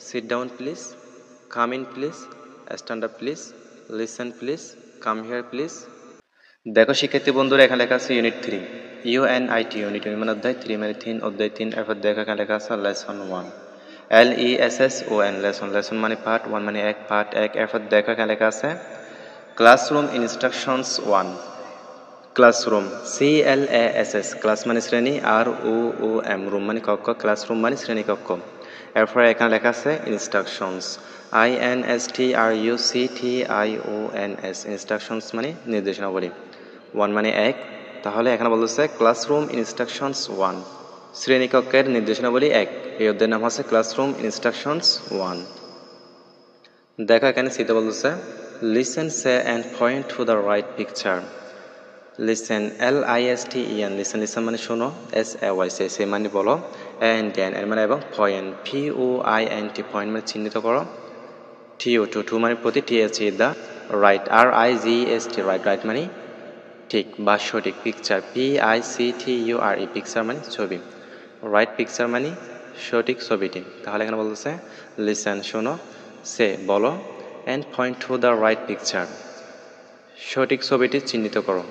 Seat down please, come in please, stand up please, listen please, come here please. দেখো শিক্ষার্থী বন্ধুরা, এখানে লেখা আছে ইউনিট 3, ইউএনআইটি ইউনিট মানে অধ্যায় 3 মানে 3 অধ্যায় 3। এরপর দেখো এখানে লেখা আছে লেসন 1, LESSON লেসন, লেসন মানে পার্ট 1 মানে এক, পার্ট 1। এরপর দেখো এখানে লেখা আছে classroom instructions 1, classroom CLASS, class মানে শ্রেণী, ROOM রুম মানে কক্ষ, ক্লাসরুম মানে শ্রেণী কক্ষ। এরপরে এখানে লেখা আছে ইনস্ট্রাকশনস, INSTRUCTIONS, ইনস্ট্রাকশনস মানে নির্দেশনাবলী। 1 মানে এক, তাহলে এখানে বলতেছে ক্লাসরুম ইনস্ট্রাকশনস 1, শ্রেণীকক্ষের নির্দেশনাবলী 1। এই অধ্যায়ের নাম হচ্ছে ক্লাসরুম ইনস্ট্রাকশনস 1। দেখো এখানে সিতে বলতেছে listen, say and point to the right picture. Listen, LISTEN, listen, listen মানে শোনো, SAY, সে মানে বলো, অ্যান্ড এর মানে এবং, পয়েন্ট POINT, পয়েন্ট মানে চিহ্নিত করো, TO, টু মানে প্রতি, TH দা, রাইট RIGST, রাইট, রাইট মানে ঠিক বা সঠিক, পিকচার PICTURE, পিকচার মানে ছবি, রাইট পিকচার মানে সঠিক ছবিটি। তাহলে এখানে বলতেছে লিসেন শোনো, সে বলো, and point to the right picture, সঠিক ছবিটি চিহ্নিত করো।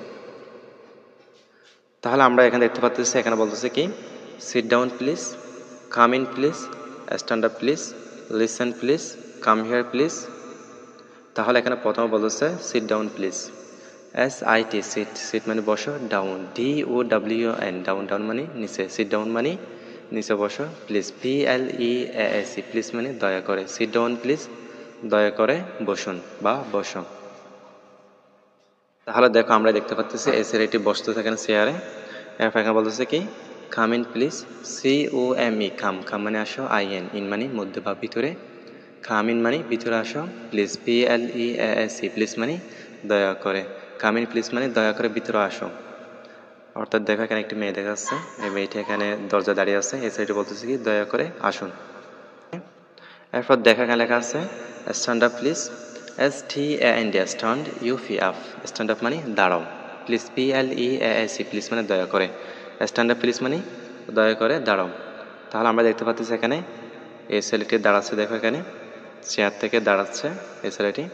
তাহলে আমরা এখানে দেখতে পাচ্ছি, এখানে বলতেছে কি sit down please, come in please, stand up please, listen please, come here please. তাহলে এখানে প্রথমে বলতেছে sit down please, SIT, sit, sit মানে বসো, ডাউন DOWN, ডাউন, ডাউন মানে নিচে, সিট ডাউন মানে নিচে বসো, প্লিজ PLEAS, প্লিজ মানে দয়া করে, সিট ডাউন প্লিজ, দয়া করে বসুন বা বসো। তাহলে দেখো আমরা দেখতে পাচ্ছি এই ছেলেটি বসতে থাকেন চেয়ারে। এরপর এখানে বলতেছে কি কাম ইন প্লিজ, COME, কাম, কাম মানে আসো, IN, ইন মানে মধ্যে বা ভিতরে, কাম ইন মানে ভিতরে আসো, প্লিজ PLEAS, প্লিজ মানে দয়া করে, কাম ইন প্লিজ মানে দয়া করে ভিতরে আসো। অর্থাৎ দেখো এখানে একটি মেয়ে দেখা যাচ্ছে, এই মেয়েটি এখানে দরজা দাঁড়িয়ে আছে, এই সাইডে বলতেছে কি দয়া করে আসুন। এরপর দেখা এখানে লেখা আছে stand up please, STAND, stand UP, stand up মানে দাঁড়াও, প্লিজ PLEAS, প্লিজ মানে দয়া করে, স্ট্যান্ড আপ প্লিজ মানে দয়া করে দাঁড়াও। তাহলে আমরা দেখতে পাচ্ছি এখানে এই ছেলেটি দাঁড়াচ্ছে, দেখো এখানে চেয়ার থেকে দাঁড়াচ্ছে এই ছেলেটি।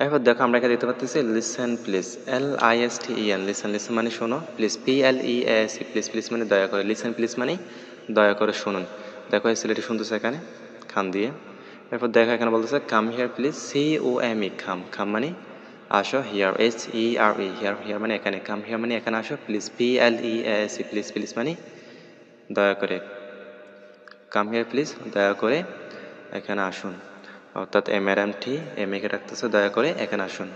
এরপর দেখো আমরা এখানে দেখতে পাচ্ছি listen please, LISTEN, listen, listen মানে শোনো, প্লিজ PLEAS, প্লিজ, প্লিজ মানে দয়া করে, লিসেন প্লিজ মানে দয়া করে শুনুন। দেখো এই ছেলেটি শুনতেছে এখানে কান দিয়ে। এরপর দেখো এখানে বলতেছে কাম হিয়ার প্লিজ, COME, কাম, কাম মানে আসো, হিয়ার HERE, হিয়ার, হিয়ার মানে এখানে, কাম হিয়ার মানে এখানে আসো, প্লিজ PLEAS, প্লিজ, প্লিজ মানে দয়া করে, কাম হিয়ার প্লিজ দয়া করে এখানে আসুন। অর্থাৎ MRMT, এমএকে রাখতেছে দয়া করে এখানে আসুন।